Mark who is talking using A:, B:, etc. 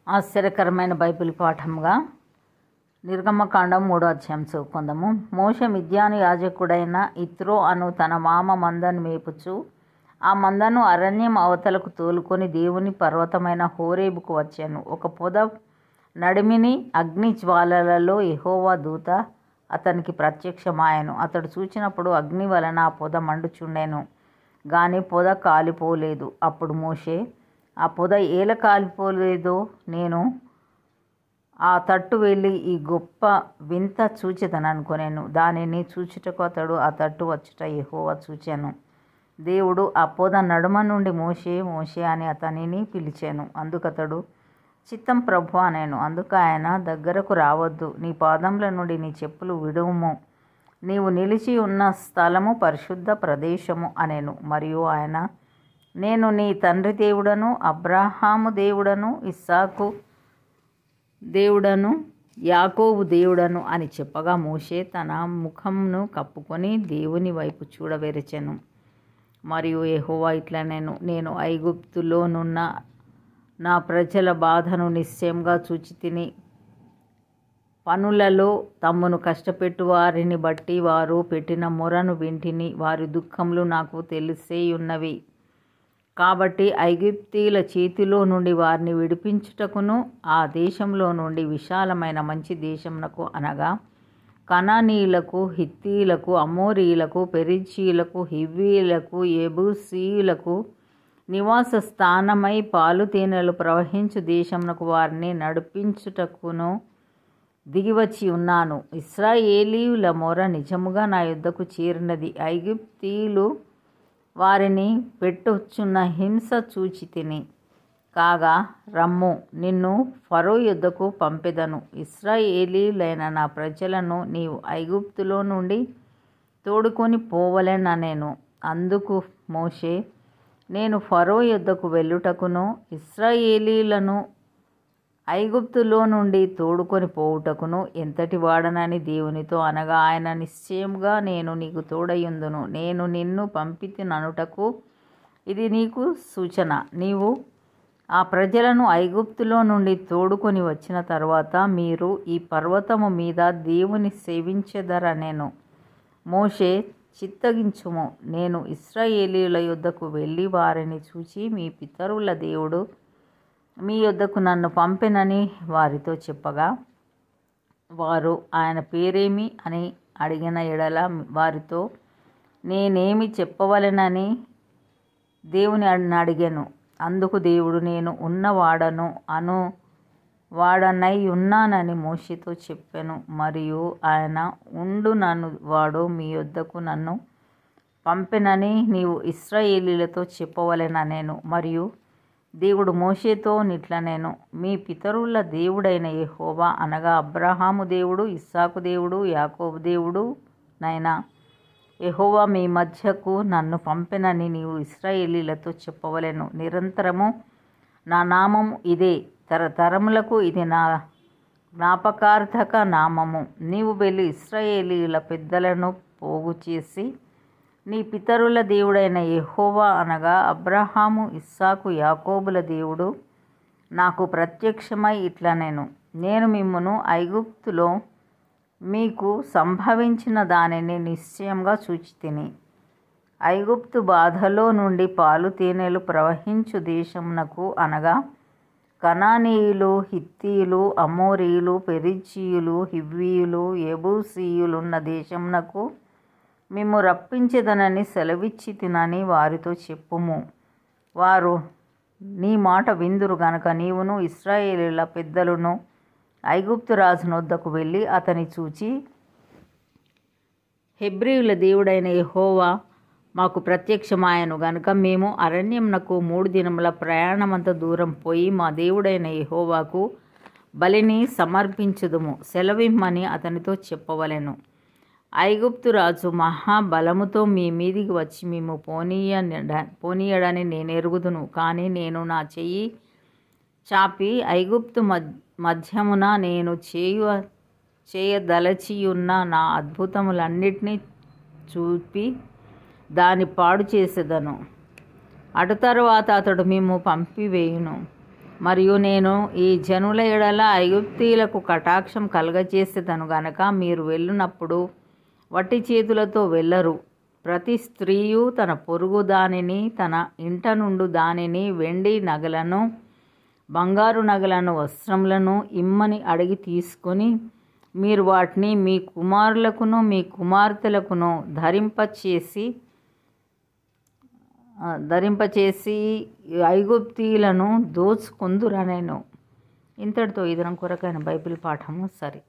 A: ఆశ్చర్యకరమైన బైబిల్ పాఠంగా నిర్గమకాండం 3వ అధ్యాయం చదువుకుందాము. మోషే మిద్యాను యాజకుడైన ఇత్రో అను తన మామ మందను మేపుచు ఆ మందను అరణ్యం అవతలకు తోలుకొని దేవుని పర్వతమైన హోరేబుకు వచ్చాను. ఒక పొద నడిమిని అగ్ని జ్వాలలలో యెహోవా దూత అతనికి ప్రత్యక్షమాయెను. అతడు చూచినప్పుడు అగ్ని వలన ఆ పొద మండుచుండెను గాని పొద కాలిపోలేదు. అప్పుడు మోషే, ఆ పొద ఏల కాలిపోలేదో నేను ఆ తట్టు వెళ్ళి ఈ గొప్ప వింత చూచెదననుకొనెను. దానిని చూచుటకు అతడు ఆ తట్టు వచ్చుట యెహోవా చూచెను. దేవుడు ఆ పొద నడుమ నుండి మోషే మోషే అని అతనిని పిలిచెను. అందుకతడు చిత్తం ప్రభువా అనెను. అందుకు ఆయన, దగ్గరకు రావద్దు, నీ పాదముల నుండి నీ చెప్పులు విడువుము, నీవు నిలిచి ఉన్న స్థలము పరిశుద్ధ ప్రదేశము అనెను. మరియు ఆయన, నేను నీ తండ్రి దేవుడను, అబ్రహాము దేవుడను, ఇస్సాకు దేవుడను, యాకోబు దేవుడను అని చెప్పగా మోషే తన ముఖమును కప్పుకొని దేవుని వైపు చూడవెరచెను. మరియు యెహోవా ఇట్లనెను, నేను ఐగుప్తులోనున్న నా ప్రజల బాధను నిశ్చయంగా చూచితిని. పనులలో తమ్మును కష్టపెట్టు వారిని బట్టి వారు పెట్టిన మొరను వింటిని. వారి దుఃఖములు నాకు తెలిసేయున్నవి. కాబట్టి ఐగుప్తీయుల చేతిలో నుండి వారిని విడిపించుటకును ఆ దేశంలో నుండి విశాలమైన మంచి దేశమునకు అనగా కనానీయులకు, హిత్తీయులకు, అమోరీయులకు, పెరిజీయులకు, హివ్వీయులకు, యెబూసీయులకు నివాస స్థానమై పాలు తేనెలు ప్రవహించు దేశమునకు వారిని నడిపించుటకును దిగివచ్చి ఉన్నాను. ఇశ్రాయేలీయుల మొర నిజముగా నా యొద్దకు చేరినది. ఐగుప్తీయులు వారిని పెట్టుచున్న హింస చూచితిని. కాగా రమ్ము, నిన్ను ఫరో యొద్దకు పంపెదను. ఇశ్రాయేలీయులైన నా ప్రజలను నీవు ఐగుప్తులో నుండి తోడుకొని పోవలెననెను. అందుకు మోషే, నేను ఫరో యొద్దకు వెళ్ళుటకును ఇశ్రాయేలీయులను ఐగుప్తులో నుండి తోడుకొని పోవుటకును ఎంతటి వాడనని దేవునితో అనగా, ఆయన నిశ్చయముగా నేను నీకు తోడయుందును, నేను నిన్ను పంపితిననుటకు ఇది నీకు సూచన. నీవు ఆ ప్రజలను ఐగుప్తులో నుండి తోడుకొని వచ్చిన తర్వాత మీరు ఈ పర్వతము మీద దేవుని సేవించెదరనెను. మోషే, చిత్తగించుము, నేను ఇశ్రాయేలీయుల యొద్దకు వెళ్ళి వారిని చూచి మీ పితరుల దేవుడు మీ యొద్దకు నన్ను పంపెనని వారితో చెప్పగా, వారు ఆయన పేరేమి అని అడిగిన ఎడల వారితో నేనేమి చెప్పవలెనని దేవుని అడిగాను. అందుకు దేవుడు, నేను ఉన్నవాడను అను వాడనై ఉన్నానని మోషేతో చెప్పెను. మరియు ఆయన, ఉండునను వాడు మీ యొద్దకు నన్ను పంపెనని నీవు ఇశ్రాయేలీయులతో చెప్పవలెననెను. మరియు దేవుడు మోషేతో నిట్లనెను, మీ పితరుల దేవుడైన యెహోవా అనగా అబ్రహాము దేవుడు, ఇస్సాకు దేవుడు, యాకోబు దేవుడు నైనా యెహోవా మీ మధ్యకు నన్ను పంపెనని నీవు ఇశ్రాయేలీయులతో చెప్పవలెను. నిరంతరము నా నామము ఇదే, తరతరములకు ఇది నా జ్ఞాపకార్థక నామము. నీవు వెళ్ళి ఇశ్రాయేలీయుల పెద్దలను పోగు చేసి నీ పితరుల దేవుడైన యెహోవా అనగా అబ్రహాము, ఇస్సాకు, యాకోబుల దేవుడు నాకు ప్రత్యక్షమై ఇట్లనెను, నేను మిమ్మును ఐగుప్తులో మీకు సంభవించిన దానిని నిశ్చయంగా చూచితిని. ఐగుప్తు బాధలో నుండి పాలు తేనెలు ప్రవహించు దేశమునకు అనగా కనానీయులు, హిత్తీయులు, అమోరీయులు, పెరిజీయులు, హివ్వీయులు, యెబూసీయులున్న దేశమునకు మిమ్ము రప్పించెదనని సెలవిచ్చితినని వారితో చెప్పుము. వారు నీ మాట విందురు గనుక నీవును ఇశ్రాయేలీయుల పెద్దలును ఐగుప్తు రాజు నొద్దకు వెళ్ళి అతని చూచి, హెబ్రీయుల దేవుడైన యెహోవా మాకు ప్రత్యక్షమాయెను గనుక మేము అరణ్యమునకు 3 దినముల ప్రయాణమంత దూరం పోయి మా దేవుడైన యెహోవాకు బలిని సమర్పించుదుము సెలవిమ్మని అతనితో చెప్పవలెను. ఐగుప్తు రాజు మహాబలముతో మీ మీదికి వచ్చి మేము పోనీయడని నేను ఎరుగుదును. కానీ నేను నా చెయ్యి చాపి ఐగుప్తు మధ్యమున నేను చేయదలచియున్న నా అద్భుతములన్నిటినీ చూపి దాన్ని పాడు చేసేదను. అటు తరువాత అతడు మేము పంపివేయును. మరియు నేను ఈ జనుల ఎడల ఐగుప్తీయులకు కటాక్షం కలుగజేసేదను గనక మీరు వెళ్ళినప్పుడు వట్టి చేతులతో వెళ్ళరు. ప్రతి స్త్రీయు తన పొరుగు దానిని, తన ఇంట నుండు దానిని, వెండి నగలను, బంగారు నగలను, వస్త్రములను ఇమ్మని అడిగి తీసుకొని మీరు వాటిని మీ కుమారులకును మీ కుమార్తెలకును ధరింపచేసి ఐగుప్తీయులను దోచుకొందురనెను. ఇంతటితో ఈ దినం కొరకైన బైబిల్ పాఠము సరి.